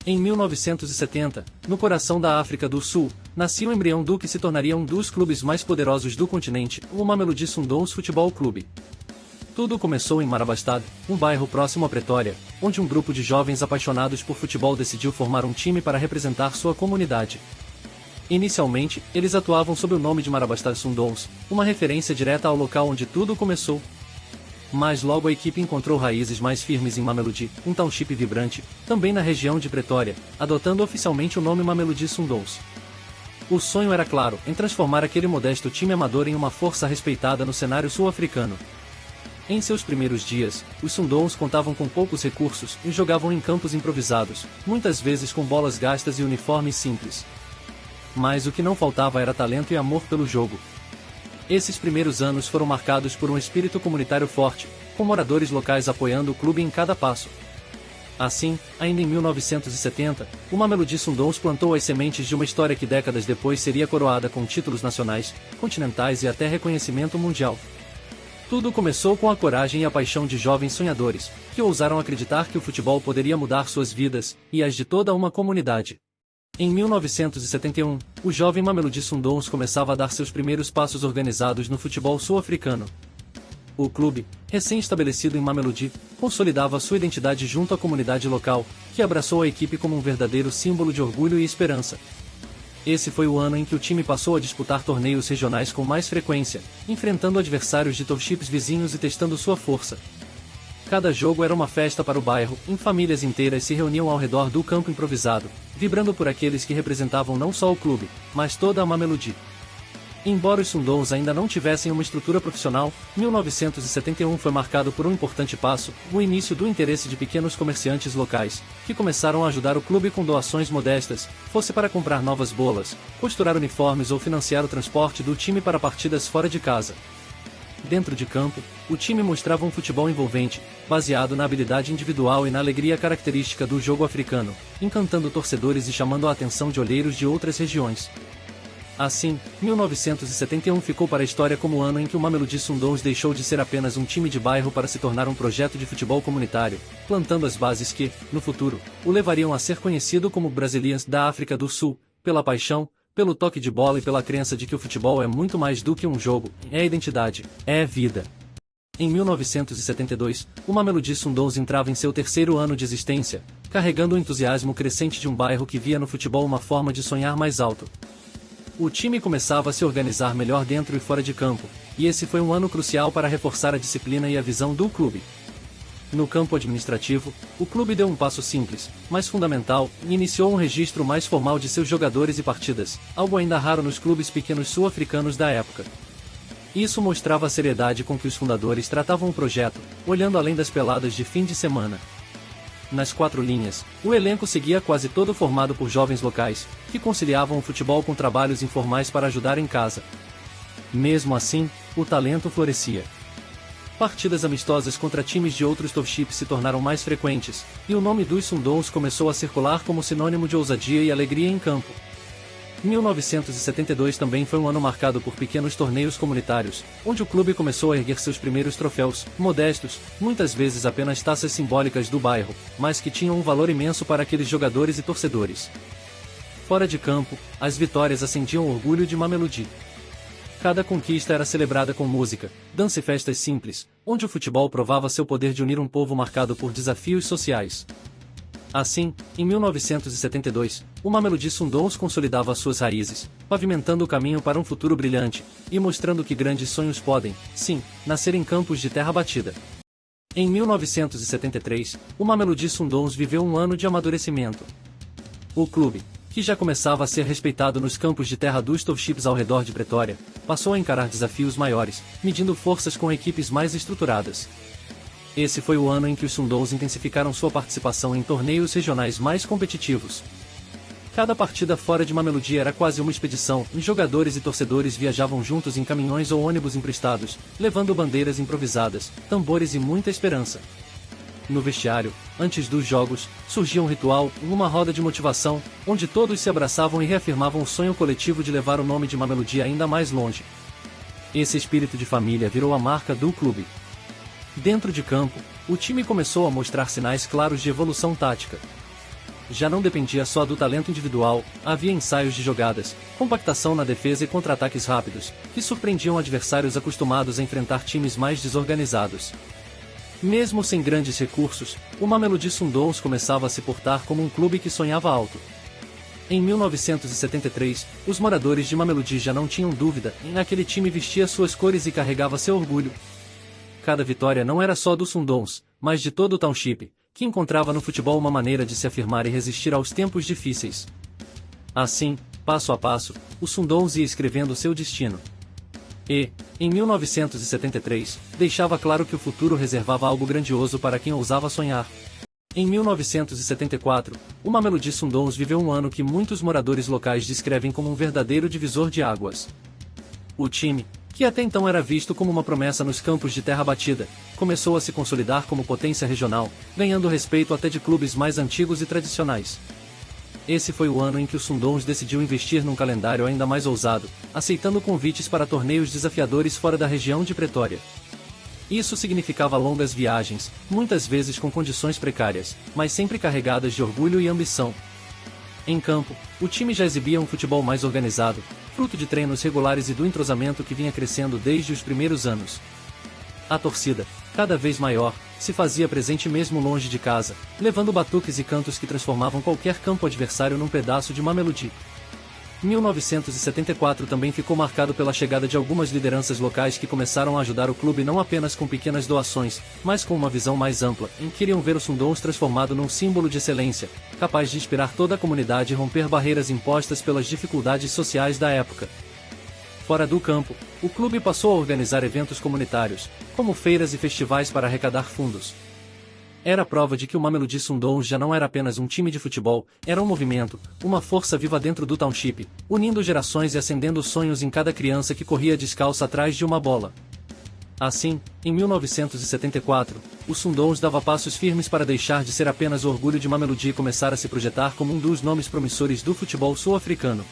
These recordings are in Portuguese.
Em 1970, no coração da África do Sul, nascia o embrião do que se tornaria um dos clubes mais poderosos do continente, o Mamelodi Sundowns Futebol Clube. Tudo começou em Marabastad, um bairro próximo a Pretória, onde um grupo de jovens apaixonados por futebol decidiu formar um time para representar sua comunidade. Inicialmente, eles atuavam sob o nome de Marabastad Sundowns, uma referência direta ao local onde tudo começou. Mas logo a equipe encontrou raízes mais firmes em Mamelodi, um township vibrante, também na região de Pretória, adotando oficialmente o nome Mamelodi Sundowns. O sonho era claro, em transformar aquele modesto time amador em uma força respeitada no cenário sul-africano. Em seus primeiros dias, os Sundowns contavam com poucos recursos e jogavam em campos improvisados, muitas vezes com bolas gastas e uniformes simples. Mas o que não faltava era talento e amor pelo jogo. Esses primeiros anos foram marcados por um espírito comunitário forte, com moradores locais apoiando o clube em cada passo. Assim, ainda em 1970, o Mamelodi Sundowns plantou as sementes de uma história que décadas depois seria coroada com títulos nacionais, continentais e até reconhecimento mundial. Tudo começou com a coragem e a paixão de jovens sonhadores, que ousaram acreditar que o futebol poderia mudar suas vidas, e as de toda uma comunidade. Em 1971, o jovem Mamelodi Sundowns começava a dar seus primeiros passos organizados no futebol sul-africano. O clube, recém-estabelecido em Mamelodi, consolidava sua identidade junto à comunidade local, que abraçou a equipe como um verdadeiro símbolo de orgulho e esperança. Esse foi o ano em que o time passou a disputar torneios regionais com mais frequência, enfrentando adversários de townships vizinhos e testando sua força. Cada jogo era uma festa para o bairro, em famílias inteiras se reuniam ao redor do campo improvisado, vibrando por aqueles que representavam não só o clube, mas toda a Mamelodi. Embora os Sundowns ainda não tivessem uma estrutura profissional, 1971 foi marcado por um importante passo, o início do interesse de pequenos comerciantes locais, que começaram a ajudar o clube com doações modestas, fosse para comprar novas bolas, costurar uniformes ou financiar o transporte do time para partidas fora de casa. Dentro de campo, o time mostrava um futebol envolvente, baseado na habilidade individual e na alegria característica do jogo africano, encantando torcedores e chamando a atenção de olheiros de outras regiões. Assim, 1971 ficou para a história como o ano em que o Mamelodi Sundowns deixou de ser apenas um time de bairro para se tornar um projeto de futebol comunitário, plantando as bases que, no futuro, o levariam a ser conhecido como Brazilians da África do Sul, pela paixão, pelo toque de bola e pela crença de que o futebol é muito mais do que um jogo, é identidade, é vida. Em 1972, o Mamelodi Sundowns entrava em seu terceiro ano de existência, carregando o entusiasmo crescente de um bairro que via no futebol uma forma de sonhar mais alto. O time começava a se organizar melhor dentro e fora de campo, e esse foi um ano crucial para reforçar a disciplina e a visão do clube. No campo administrativo, o clube deu um passo simples, mas fundamental, e iniciou um registro mais formal de seus jogadores e partidas, algo ainda raro nos clubes pequenos sul-africanos da época. Isso mostrava a seriedade com que os fundadores tratavam o projeto, olhando além das peladas de fim de semana. Nas quatro linhas, o elenco seguia quase todo formado por jovens locais, que conciliavam o futebol com trabalhos informais para ajudar em casa. Mesmo assim, o talento florescia. Partidas amistosas contra times de outros townships se tornaram mais frequentes, e o nome dos Sundowns começou a circular como sinônimo de ousadia e alegria em campo. 1972 também foi um ano marcado por pequenos torneios comunitários, onde o clube começou a erguer seus primeiros troféus, modestos, muitas vezes apenas taças simbólicas do bairro, mas que tinham um valor imenso para aqueles jogadores e torcedores. Fora de campo, as vitórias acendiam o orgulho de Mamelodi. Cada conquista era celebrada com música, dança e festas simples, onde o futebol provava seu poder de unir um povo marcado por desafios sociais. Assim, em 1972, o Mamelodi Sundowns consolidava suas raízes, pavimentando o caminho para um futuro brilhante, e mostrando que grandes sonhos podem, sim, nascer em campos de terra batida. Em 1973, o Mamelodi Sundowns viveu um ano de amadurecimento. O clube, que já começava a ser respeitado nos campos de terra dos townships ao redor de Pretória, passou a encarar desafios maiores, medindo forças com equipes mais estruturadas. Esse foi o ano em que os Sundowns intensificaram sua participação em torneios regionais mais competitivos. Cada partida fora de Mamelodi era quase uma expedição, e jogadores e torcedores viajavam juntos em caminhões ou ônibus emprestados, levando bandeiras improvisadas, tambores e muita esperança. No vestiário, antes dos jogos, surgia um ritual, uma roda de motivação, onde todos se abraçavam e reafirmavam o sonho coletivo de levar o nome de Mamelodi ainda mais longe. Esse espírito de família virou a marca do clube. Dentro de campo, o time começou a mostrar sinais claros de evolução tática. já não dependia só do talento individual, havia ensaios de jogadas, compactação na defesa e contra-ataques rápidos, que surpreendiam adversários acostumados a enfrentar times mais desorganizados. Mesmo sem grandes recursos, o Mamelodi Sundowns começava a se portar como um clube que sonhava alto. Em 1973, os moradores de Mamelodi já não tinham dúvida em aquele time vestia suas cores e carregava seu orgulho. Cada vitória não era só do Sundowns, mas de todo o Township, que encontrava no futebol uma maneira de se afirmar e resistir aos tempos difíceis. Assim, passo a passo, o Sundowns ia escrevendo seu destino. E, em 1973, deixava claro que o futuro reservava algo grandioso para quem ousava sonhar. Em 1974, o Mamelodi Sundowns viveu um ano que muitos moradores locais descrevem como um verdadeiro divisor de águas. O time, que até então era visto como uma promessa nos campos de terra batida, começou a se consolidar como potência regional, ganhando respeito até de clubes mais antigos e tradicionais. Esse foi o ano em que o Sundowns decidiu investir num calendário ainda mais ousado, aceitando convites para torneios desafiadores fora da região de Pretória. Isso significava longas viagens, muitas vezes com condições precárias, mas sempre carregadas de orgulho e ambição. Em campo, o time já exibia um futebol mais organizado, fruto de treinos regulares e do entrosamento que vinha crescendo desde os primeiros anos. A torcida, cada vez maior, se fazia presente mesmo longe de casa, levando batuques e cantos que transformavam qualquer campo adversário num pedaço de Mamelodi. 1974 também ficou marcado pela chegada de algumas lideranças locais que começaram a ajudar o clube não apenas com pequenas doações, mas com uma visão mais ampla, em que queriam ver o Sundowns transformado num símbolo de excelência, capaz de inspirar toda a comunidade e romper barreiras impostas pelas dificuldades sociais da época. Fora do campo, o clube passou a organizar eventos comunitários, como feiras e festivais para arrecadar fundos. Era prova de que o Mamelodi Sundowns já não era apenas um time de futebol, era um movimento, uma força viva dentro do Township, unindo gerações e acendendo sonhos em cada criança que corria descalça atrás de uma bola. Assim, em 1974, o Sundowns dava passos firmes para deixar de ser apenas o orgulho de Mamelodi e começar a se projetar como um dos nomes promissores do futebol sul-africano.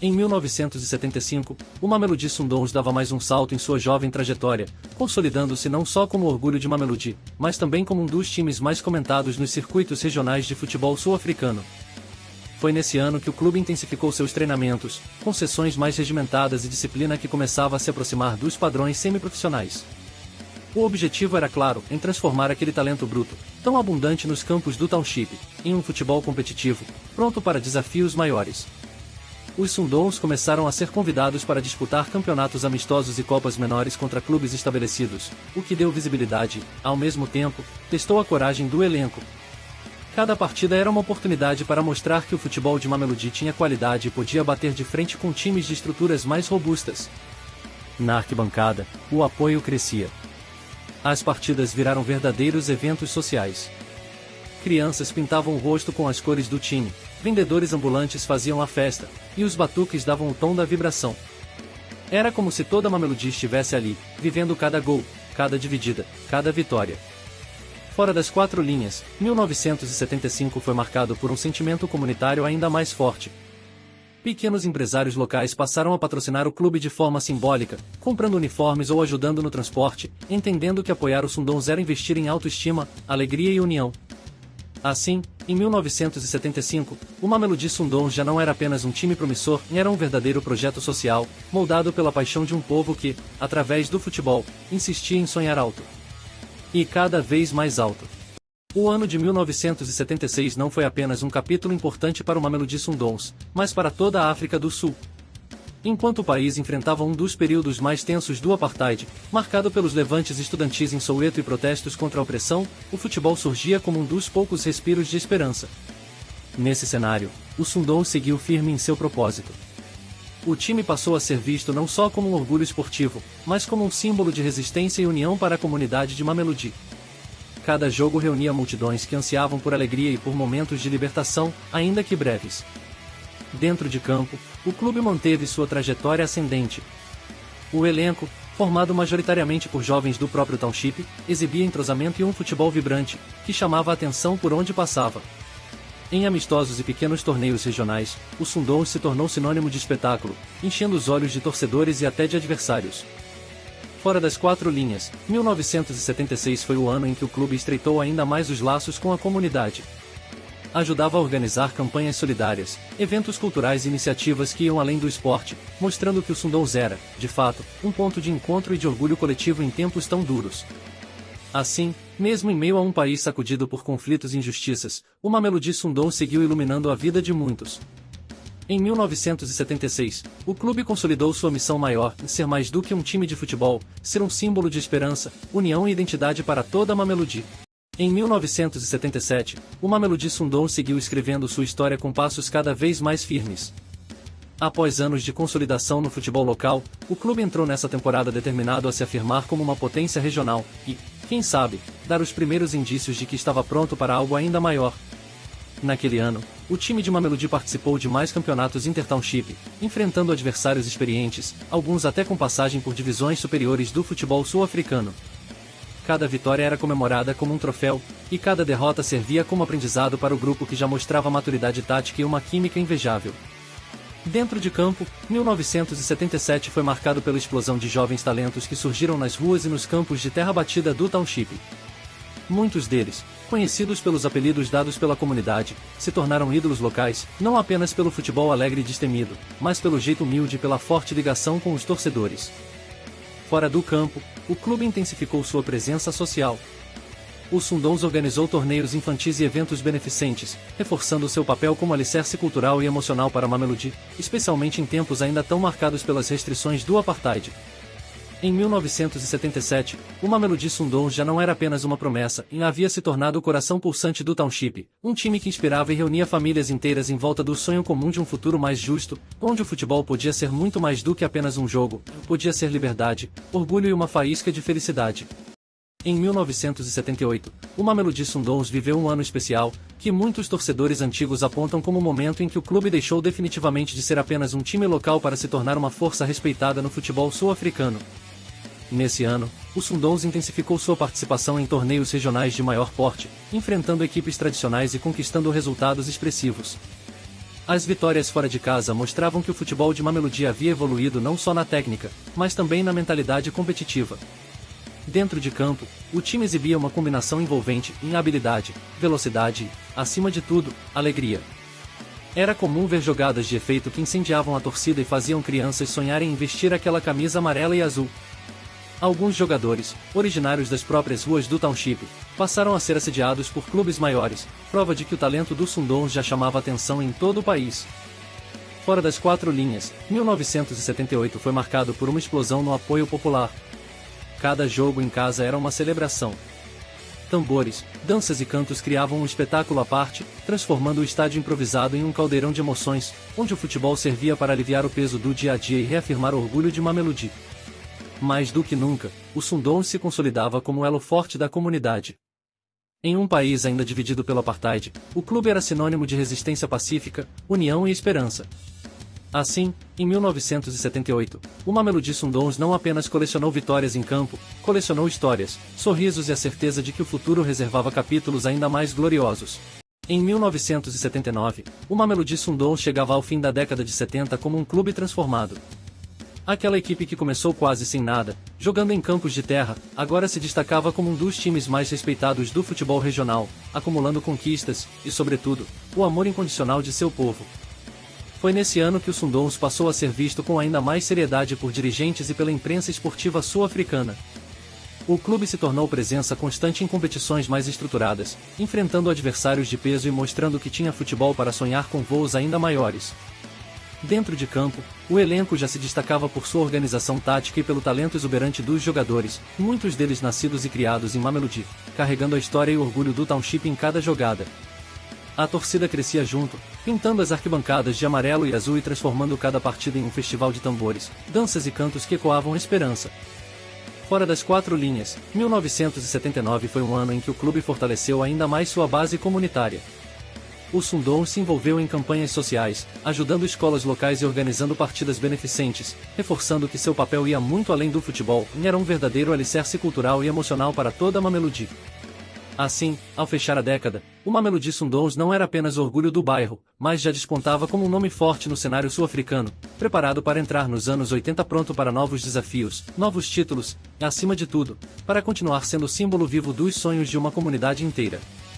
Em 1975, o Mamelodi Sundowns dava mais um salto em sua jovem trajetória, consolidando-se não só como orgulho de Mamelodi, mas também como um dos times mais comentados nos circuitos regionais de futebol sul-africano. Foi nesse ano que o clube intensificou seus treinamentos, com sessões mais regimentadas e disciplina que começava a se aproximar dos padrões semiprofissionais. O objetivo era claro, em transformar aquele talento bruto, tão abundante nos campos do Township, em um futebol competitivo, pronto para desafios maiores. Os Sundowns começaram a ser convidados para disputar campeonatos amistosos e copas menores contra clubes estabelecidos, o que deu visibilidade e, ao mesmo tempo, testou a coragem do elenco. Cada partida era uma oportunidade para mostrar que o futebol de Mamelodi tinha qualidade e podia bater de frente com times de estruturas mais robustas. Na arquibancada, o apoio crescia. As partidas viraram verdadeiros eventos sociais. Crianças pintavam o rosto com as cores do time, vendedores ambulantes faziam a festa, e os batuques davam o tom da vibração. Era como se toda Mamelodi estivesse ali, vivendo cada gol, cada dividida, cada vitória. Fora das quatro linhas, 1975 foi marcado por um sentimento comunitário ainda mais forte. Pequenos empresários locais passaram a patrocinar o clube de forma simbólica, comprando uniformes ou ajudando no transporte, entendendo que apoiar o Sundowns era investir em autoestima, alegria e união. Assim, em 1975, o Mamelodi Sundowns já não era apenas um time promissor, era um verdadeiro projeto social, moldado pela paixão de um povo que, através do futebol, insistia em sonhar alto. E cada vez mais alto. O ano de 1976 não foi apenas um capítulo importante para o Mamelodi Sundowns, mas para toda a África do Sul. Enquanto o país enfrentava um dos períodos mais tensos do apartheid, marcado pelos levantes estudantis em Soweto e protestos contra a opressão, o futebol surgia como um dos poucos respiros de esperança. Nesse cenário, o Sundowns seguiu firme em seu propósito. O time passou a ser visto não só como um orgulho esportivo, mas como um símbolo de resistência e união para a comunidade de Mamelodi. Cada jogo reunia multidões que ansiavam por alegria e por momentos de libertação, ainda que breves. Dentro de campo, o clube manteve sua trajetória ascendente. O elenco, formado majoritariamente por jovens do próprio Township, exibia entrosamento e um futebol vibrante, que chamava a atenção por onde passava. Em amistosos e pequenos torneios regionais, o Sundowns se tornou sinônimo de espetáculo, enchendo os olhos de torcedores e até de adversários. Fora das quatro linhas, 1976 foi o ano em que o clube estreitou ainda mais os laços com a comunidade. ajudava a organizar campanhas solidárias, eventos culturais e iniciativas que iam além do esporte, mostrando que o Sundowns era, de fato, um ponto de encontro e de orgulho coletivo em tempos tão duros. Assim, mesmo em meio a um país sacudido por conflitos e injustiças, o Mamelodi Sundowns seguiu iluminando a vida de muitos. Em 1976, o clube consolidou sua missão maior em ser mais do que um time de futebol, ser um símbolo de esperança, união e identidade para toda a Mamelodi. Em 1977, o Mamelodi Sundowns seguiu escrevendo sua história com passos cada vez mais firmes. Após anos de consolidação no futebol local, o clube entrou nessa temporada determinado a se afirmar como uma potência regional e, quem sabe, dar os primeiros indícios de que estava pronto para algo ainda maior. Naquele ano, o time de Mamelodi participou de mais campeonatos Intertownship, enfrentando adversários experientes, alguns até com passagem por divisões superiores do futebol sul-africano. Cada vitória era comemorada como um troféu, e cada derrota servia como aprendizado para o grupo que já mostrava maturidade tática e uma química invejável. Dentro de campo, 1977 foi marcado pela explosão de jovens talentos que surgiram nas ruas e nos campos de terra batida do Township. Muitos deles, conhecidos pelos apelidos dados pela comunidade, se tornaram ídolos locais, não apenas pelo futebol alegre e destemido, mas pelo jeito humilde e pela forte ligação com os torcedores. Fora do campo, o clube intensificou sua presença social. O Sundowns organizou torneios infantis e eventos beneficentes, reforçando seu papel como alicerce cultural e emocional para Mamelodi, especialmente em tempos ainda tão marcados pelas restrições do apartheid. Em 1977, o Mamelodi Sundowns já não era apenas uma promessa e havia se tornado o coração pulsante do Township, um time que inspirava e reunia famílias inteiras em volta do sonho comum de um futuro mais justo, onde o futebol podia ser muito mais do que apenas um jogo, podia ser liberdade, orgulho e uma faísca de felicidade. Em 1978, o Mamelodi Sundowns viveu um ano especial, que muitos torcedores antigos apontam como o momento em que o clube deixou definitivamente de ser apenas um time local para se tornar uma força respeitada no futebol sul-africano. Nesse ano, o Sundowns intensificou sua participação em torneios regionais de maior porte, enfrentando equipes tradicionais e conquistando resultados expressivos. As vitórias fora de casa mostravam que o futebol de Mamelodi havia evoluído não só na técnica, mas também na mentalidade competitiva. Dentro de campo, o time exibia uma combinação envolvente em habilidade, velocidade e, acima de tudo, alegria. Era comum ver jogadas de efeito que incendiavam a torcida e faziam crianças sonharem em vestir aquela camisa amarela e azul. Alguns jogadores, originários das próprias ruas do Township, passaram a ser assediados por clubes maiores, prova de que o talento do Sundowns já chamava atenção em todo o país. Fora das quatro linhas, 1978 foi marcado por uma explosão no apoio popular. Cada jogo em casa era uma celebração. Tambores, danças e cantos criavam um espetáculo à parte, transformando o estádio improvisado em um caldeirão de emoções, onde o futebol servia para aliviar o peso do dia a dia e reafirmar o orgulho de Mamelodi. Mais do que nunca, o Sundowns se consolidava como elo forte da comunidade. Em um país ainda dividido pelo apartheid, o clube era sinônimo de resistência pacífica, união e esperança. Assim, em 1978, o Mamelodi Sundowns não apenas colecionou vitórias em campo, colecionou histórias, sorrisos e a certeza de que o futuro reservava capítulos ainda mais gloriosos. Em 1979, o Mamelodi Sundowns chegava ao fim da década de 70 como um clube transformado. Aquela equipe que começou quase sem nada, jogando em campos de terra, agora se destacava como um dos times mais respeitados do futebol regional, acumulando conquistas e, sobretudo, o amor incondicional de seu povo. Foi nesse ano que o Sundowns passou a ser visto com ainda mais seriedade por dirigentes e pela imprensa esportiva sul-africana. O clube se tornou presença constante em competições mais estruturadas, enfrentando adversários de peso e mostrando que tinha futebol para sonhar com voos ainda maiores. Dentro de campo, o elenco já se destacava por sua organização tática e pelo talento exuberante dos jogadores, muitos deles nascidos e criados em Mamelodi, carregando a história e o orgulho do Township em cada jogada. A torcida crescia junto, pintando as arquibancadas de amarelo e azul e transformando cada partida em um festival de tambores, danças e cantos que ecoavam esperança. Fora das quatro linhas, 1979 foi um ano em que o clube fortaleceu ainda mais sua base comunitária. O Sundowns se envolveu em campanhas sociais, ajudando escolas locais e organizando partidas beneficentes, reforçando que seu papel ia muito além do futebol e era um verdadeiro alicerce cultural e emocional para toda a Mamelodi. Assim, ao fechar a década, o Mamelodi Sundowns não era apenas o orgulho do bairro, mas já despontava como um nome forte no cenário sul-africano, preparado para entrar nos anos 80 pronto para novos desafios, novos títulos, e acima de tudo, para continuar sendo o símbolo vivo dos sonhos de uma comunidade inteira.